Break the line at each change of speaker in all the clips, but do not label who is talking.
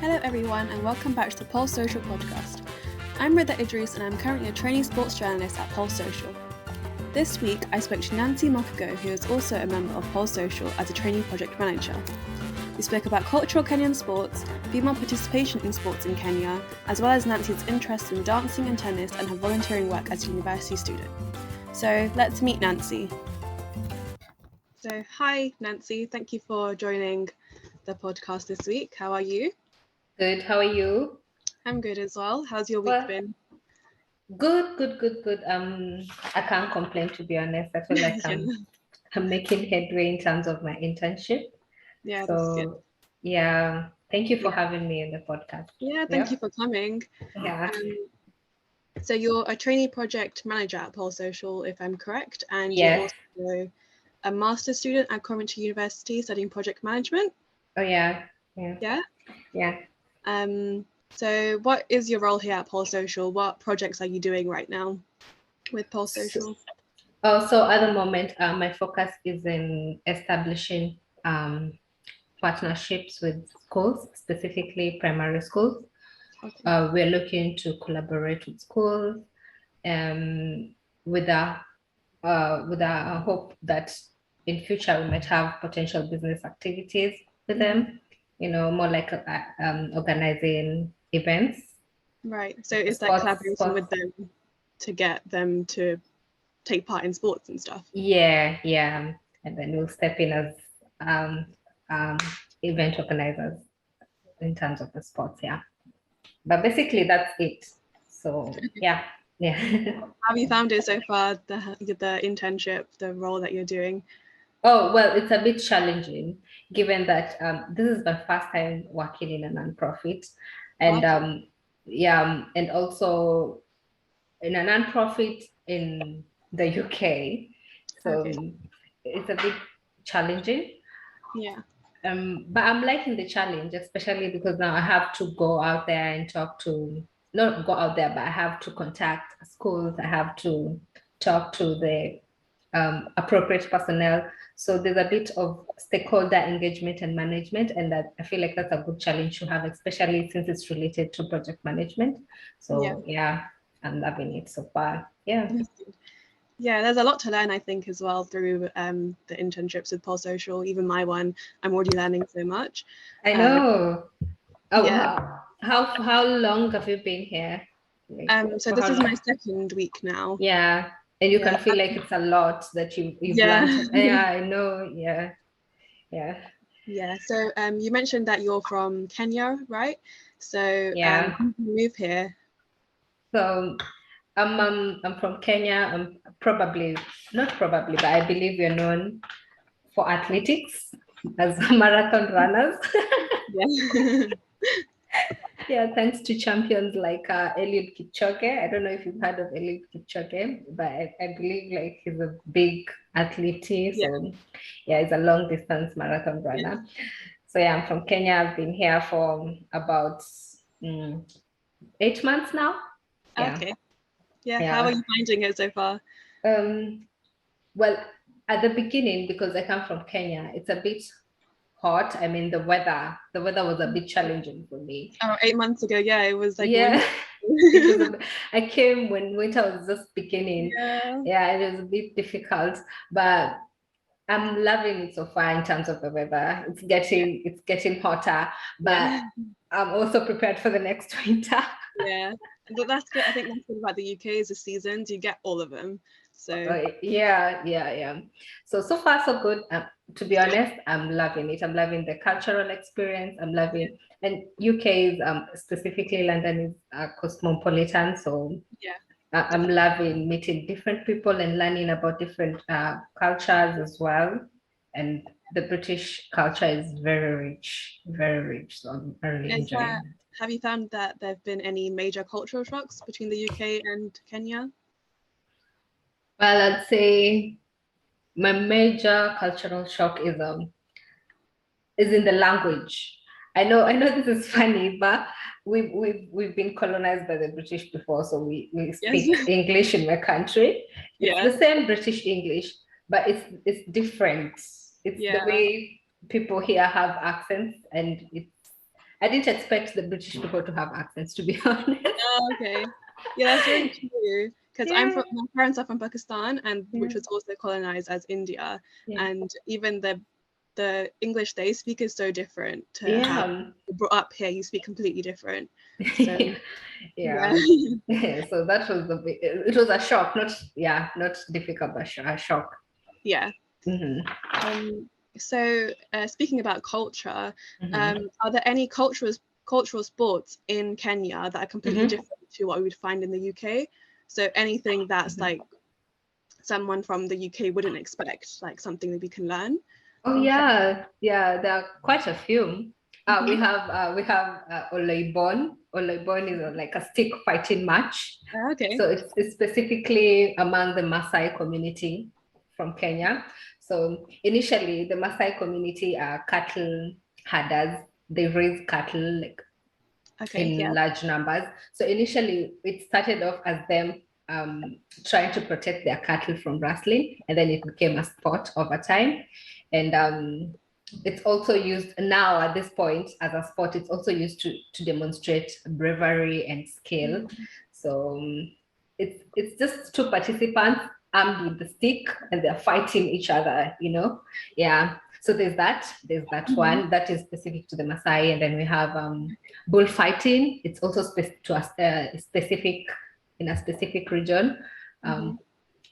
Hello everyone and welcome back to the Pulse Social podcast. I'm Rida Idrees and I'm currently a trainee sports journalist at Pulse Social. This week I spoke to Nancy Mogoko, who is also a member of Pulse Social as a trainee project manager. We spoke about cultural Kenyan sports, female participation in sports in Kenya, as well as Nancy's interest in dancing and tennis and her volunteering work as a university student. So let's meet Nancy. So hi Nancy, thank you for joining the podcast this week. How are you?
Good. How are you?
I'm good as well. How's your week been?
Good. I can't complain, to be honest. I feel like I'm making headway in terms of my internship.
Yeah, that's good.
Yeah, thank you for having me in the podcast.
Yeah, thank you for coming.
Yeah.
So you're a trainee project manager at Pulse Social, if I'm correct, and
Yes.
You're also a master's student at Coventry University studying project management.
Oh yeah.
So what is your role here at Pulse Social? What projects are you doing right now with Pulse Social?
So at the moment, my focus is in establishing partnerships with schools, specifically primary schools. Okay. We're looking to collaborate with schools with a hope that in future we might have potential business activities with them, more like organizing events.
Right. So is that collaborating with them to get them to take part in sports and stuff?
Yeah. And then we'll step in as event organizers in terms of the sports, yeah. But basically that's it. So yeah.
How have you found it so far, the internship, the role that you're doing?
Oh, well, it's a bit challenging given that this is my first time working in a nonprofit. And and also in a nonprofit in the UK. So it's a bit challenging.
Yeah.
But I'm liking the challenge, especially because now I have to go out there and not go out there, but I have to contact schools. I have to talk to the appropriate personnel. So there's a bit of stakeholder engagement and management, and that I feel like that's a good challenge to have, especially since it's related to project management. So yeah I'm loving it so far.
Yeah, there's a lot to learn, I think, as well through the internships with Pulse Social. Even my one, I'm already learning so much.
I know. How long have you been here?
So this is my second week now.
Yeah, and you can feel like it's a lot that you've learned. Yeah, I know. Yeah.
So you mentioned that you're from Kenya, right? So you moved here.
So I'm from Kenya. I'm not probably, but I believe we're known for athletics as marathon runners. Yeah, thanks to champions like Eliud Kipchoge. I don't know if you've heard of Eliud Kipchoge, but I believe like he's a big athlete. So he's a long distance marathon runner. So I'm from Kenya. I've been here for about 8 months now.
Okay. Yeah. How are you finding it so far?
Well, at the beginning, because I come from Kenya, it's a bit hot. I mean, the weather was a bit challenging for me.
8 months ago, it was like
I came when winter was just beginning. It was a bit difficult, but I'm loving it so far in terms of the weather. It's getting hotter, but I'm also prepared for the next winter.
Yeah, but that's good. I think that's good about the UK is the seasons. You get all of them. So
yeah. So far so good. To be honest, I'm loving it. I'm loving the cultural experience. I'm loving, and UK is specifically London is cosmopolitan. So I'm loving meeting different people and learning about different cultures as well. And the British culture is very rich. So I'm really enjoying it.
Have you found that there have been any major cultural shocks between the UK and Kenya?
Well, I'd say my major cultural shock is in the language. I know this is funny, but we've been colonized by the British before, so we speak English in my country. It's the same British English, but it's different. It's the way people here have accents, and I didn't expect the British people to have accents, to be honest.
Oh, okay. Yeah, that's very true. Because
Yeah.
my parents are from Pakistan, and
Yeah.
which was also colonized as India,
Yeah.
and even the English they speak is so different to how
Yeah.
brought up here. You speak completely different. So
Yeah. So that was it was a shock, not difficult, but a shock.
yeah.
Mm-hmm.
So speaking about culture,
Mm-hmm.
are there any cultural sports in Kenya that are completely
Mm-hmm.
different to what we would find in the UK? So anything that's like someone from the UK wouldn't expect, like something that we can learn.
Oh yeah, yeah. There are quite a few. We
Mhm.
have Oleibon. Oleibon is like a stick fighting match.
Okay.
So it's specifically among the Maasai community from Kenya. So initially, the Maasai community are cattle herders. They raise cattle like
Okay. Yeah.
in large numbers. So initially, it started off as them trying to protect their cattle from rustling, and then it became a sport over time. And it's also used now at this point as a sport. It's also used to demonstrate bravery and skill. So it's just two participants armed with the stick, and they're fighting each other. Yeah. So there's that one that is specific to the Maasai, and then we have bullfighting. It's also specific in a specific region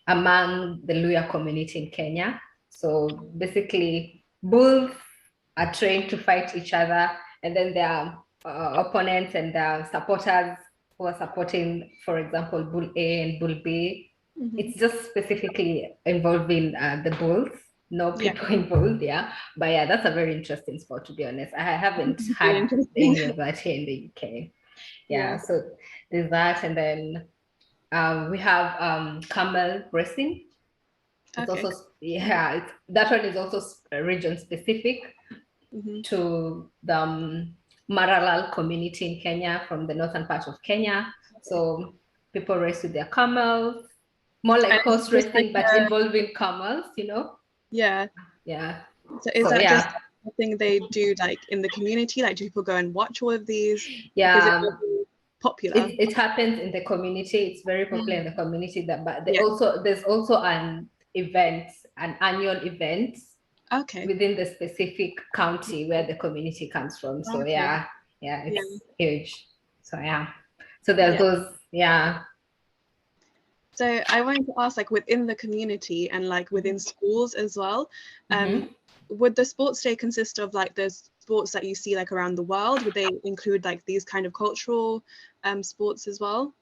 among the Luya community in Kenya. So basically, bulls are trained to fight each other, and then there are opponents and supporters who are supporting, for example, Bull A and Bull B. It's just specifically involving the bulls, no people involved, yeah. But yeah, that's a very interesting sport, to be honest. I haven't had any of that here in the UK. Yeah, so there's that, and then we have camel racing. It's
Okay.
also that one is also region specific to the Maralal community in Kenya, from the northern part of Kenya. So people race with their camels, more like horse racing, but involving camels,
Yeah.
Yeah.
So is that just something they do like in the community? Like, do people go and watch all of these?
Yeah.
Is it really popular?
It happens in the community. It's very popular in the community. But there's also an annual event within the specific county where the community comes from. So it's huge. So so there's those.
So I wanted to ask, like, within the community and like within schools as well, would the sports day consist of like the sports that you see like around the world? Would they include like these kind of cultural sports as well?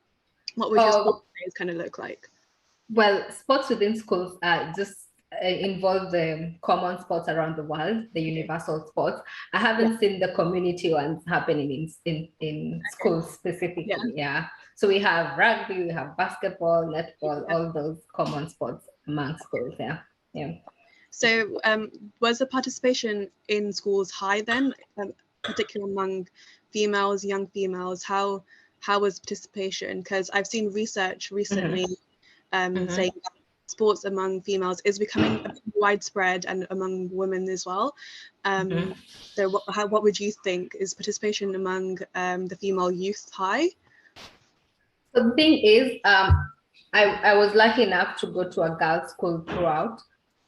What would your sports days kind of look like?
Well, sports within schools just involve the common sports around the world, the universal sports. I haven't seen the community ones happening in schools specifically. Yeah. So we have rugby, we have basketball, netball, all those common sports among schools. Yeah.
So was the participation in schools high then, particularly among females, young females? How was participation? Because I've seen research recently saying that sports among females is becoming widespread and among women as well. So what would you think? Is participation among the female youth high?
So the thing is, I was lucky enough to go to a girls' school throughout,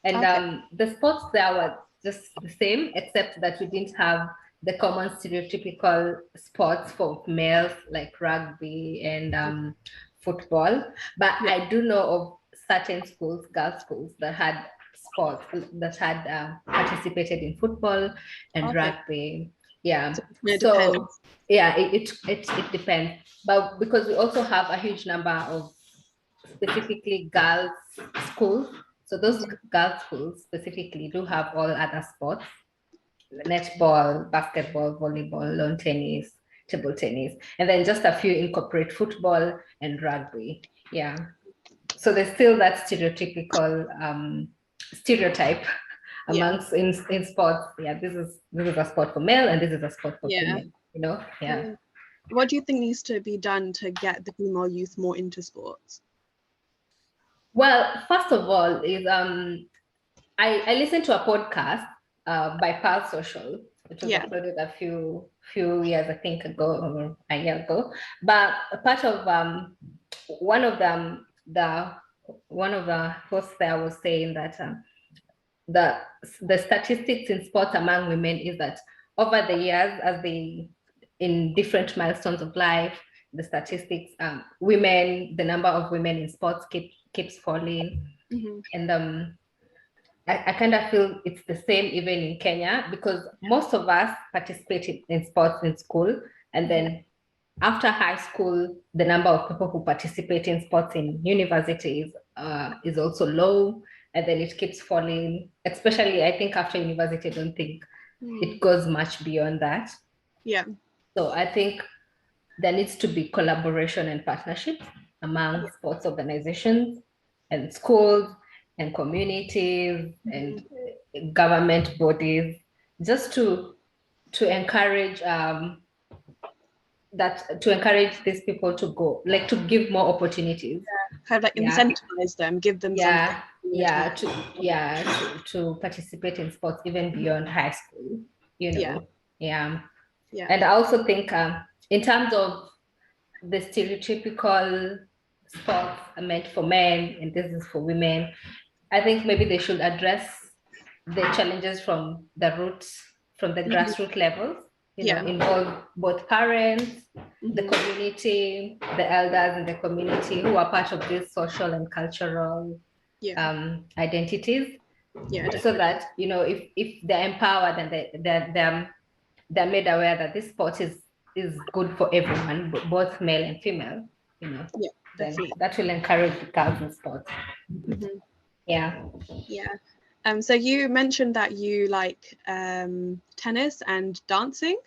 and the sports there were just the same, except that we didn't have the common stereotypical sports for males like rugby and football. But I do know of certain schools, girls' schools, that had sports that had participated in football and rugby. Yeah. So it depends. But because we also have a huge number of specifically girls' schools, so those girls' schools specifically do have all other sports: netball, basketball, volleyball, lawn tennis, table tennis, and then just a few incorporate football and rugby. Yeah. So there's still that stereotype amongst in sports. Yeah, this is a sport for male and this is a sport for female.
What do you think needs to be done to get the female youth more into sports?
Well, first of all, is I listened to a podcast by Social, It was uploaded a few years, I think, ago, or a year ago. But a part of one of the hosts there was saying that the statistics in sports among women is that over the years, as they in different milestones of life, the statistics, the number of women in sports keeps falling, and I kind of feel it's the same even in Kenya, because most of us participated in sports in school, and then after high school, the number of people who participate in sports in universities is also low, and then it keeps falling. Especially, I think after university, I don't think it goes much beyond that.
Yeah.
So I think there needs to be collaboration and partnership among sports organizations and schools and communities and government bodies, just to encourage to encourage these people to go, like to give more opportunities.
Kind of like incentivize them, give them something.
To participate in sports even beyond high school, you know. Yeah. And I also think in terms of the stereotypical sports are meant for men and this is for women, I think maybe they should address the challenges from the roots, from the grassroots levels, involve both parents, the community, the elders in the community who are part of these social and cultural identities. So that, if they're empowered and they're made aware that this sport is good for everyone, both male and female, then that will encourage the girls in sports.
So you mentioned that you like tennis and dancing.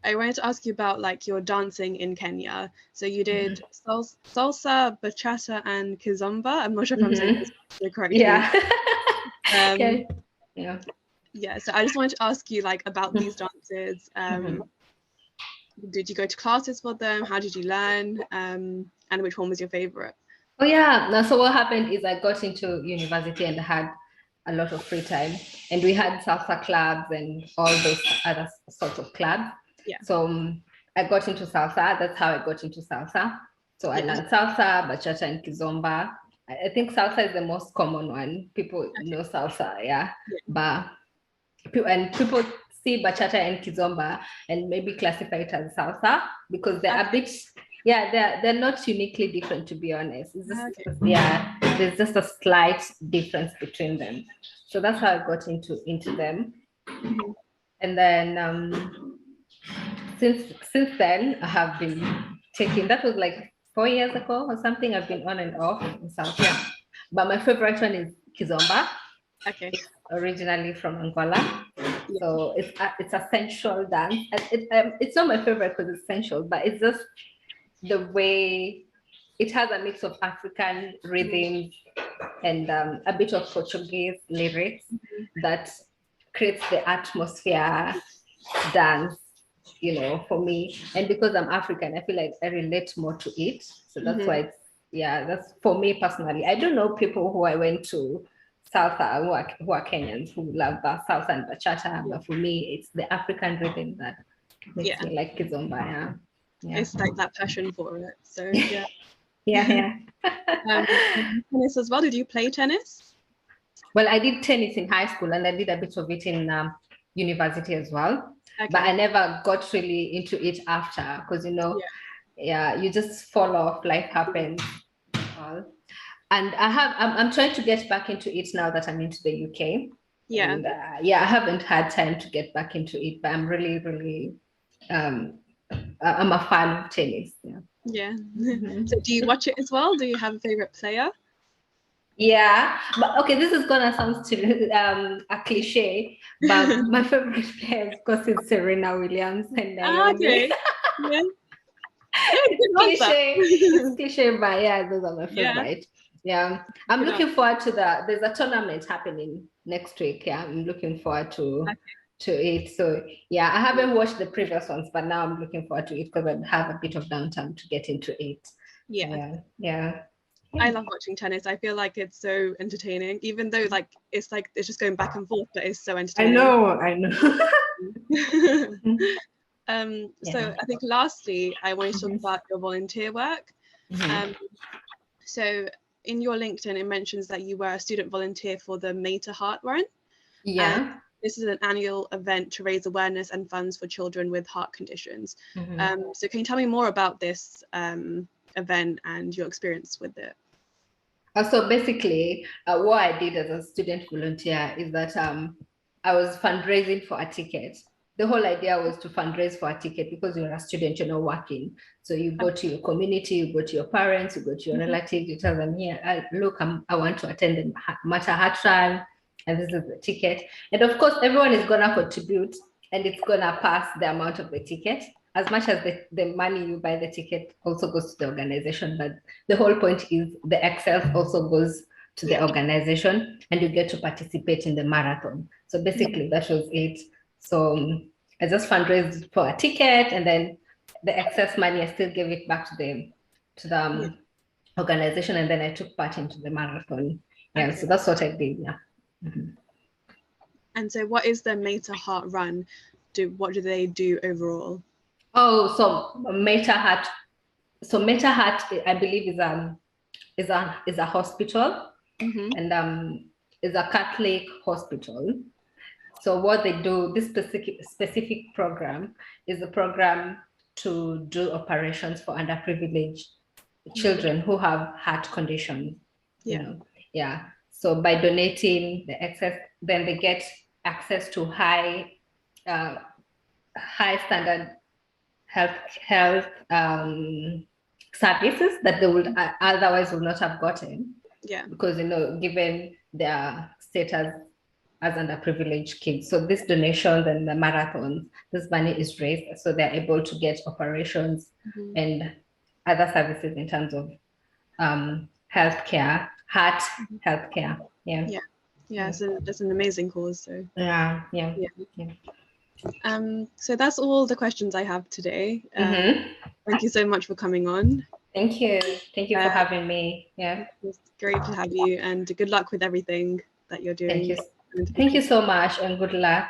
I wanted to ask you about like your dancing in Kenya. So you did salsa, bachata, and kizomba. I'm not sure if I'm saying this correctly. So I just wanted to ask you like about these dances. Did you go to classes for them? How did you learn? And which one was your favorite?
So what happened is I got into university and I had a lot of free time, and we had salsa clubs and all those other sorts of clubs. So I got into salsa. That's how I got into salsa. So I learned salsa, bachata, and kizomba. I think salsa is the most common one. People know salsa, but people see bachata and kizomba and maybe classify it as salsa because they're a bit, they're not uniquely different, to be honest. It's just, there's just a slight difference between them. So that's how I got into them. And then since then I have been taking, that was like 4 years ago or something, I've been on and off in salsa. But my favorite one is kizomba. It's originally from Angola. So it's a sensual dance. It's not my favorite because it's sensual, but it's just the way it has a mix of African rhythms and a bit of Portuguese lyrics that creates the atmosphere dance, for me. And because I'm African, I feel like I relate more to it. So that's why that's for me personally. I don't know people who I went to salsa who are Kenyans who love salsa and bachata, but for me it's the African rhythm that makes me like kizomba.
It's like that passion for it. So
tennis
as well. Did you play tennis?
Well, I did tennis in high school and I did a bit of it in university as well. But I never got really into it after because you just fall off, life happens. And I'm trying to get back into it now that I'm into the UK. And, I haven't had time to get back into it, but I'm really, really, I'm a fan of tennis.
So do you watch it as well? Do you have a favorite player?
But okay, this is gonna sound a cliche, but my favorite player, of course, is Serena Williams and Naomi. It's cliche, but those are my favorite. I'm looking forward to there's a tournament happening next week. I'm looking forward to it. So I haven't watched the previous ones, but now I'm looking forward to it because I have a bit of downtime to get into it.
I love watching tennis. I feel like it's so entertaining, even though it's just going back and forth, but it's so entertaining.
I know.
So I think lastly, I want to talk about your volunteer work. So in your LinkedIn, it mentions that you were a student volunteer for the Mater Heart Run.
Yeah.
And this is an annual event to raise awareness and funds for children with heart conditions. So can you tell me more about this event and your experience with it?
So basically, what I did as a student volunteer is that I was fundraising for a ticket. The whole idea was to fundraise for a ticket because you're a student, you're not working. So you go to your community, you go to your parents, you go to your relatives, you tell them, yeah, look, I want to attend the Mater Heart Run, and this is the ticket. And of course, everyone is going to contribute, and it's going to pass the amount of the ticket. As much as the money you buy the ticket also goes to the organization, but the whole point is the excess also goes to the organization, and you get to participate in the marathon. So basically, that was it. So I just fundraised for a ticket, and then the excess money, I still gave it back to the organization, and then I took part into the marathon. Yeah, so that's what I did. Yeah.
And so, what is the Mater Heart Run? What do they do overall?
Oh, so Mater Heart. So Mater Heart, I believe, is a hospital, and is a Catholic hospital. So what they do, this specific program is a program to do operations for underprivileged children who have heart conditions. Yeah. So by donating the excess, then they get access to high standard health services that they would otherwise would not have gotten.
Yeah.
Because given their status as underprivileged kids. So these donations and the marathons, this money is raised so they're able to get operations and other services in terms of healthcare, heart healthcare.
Yeah. So that's an amazing cause. So
yeah.
So that's all the questions I have today. Thank you so much for coming on.
Thank you for having me. Yeah,
it's great to have you, and good luck with everything that you're doing.
Thank you so much, and good luck.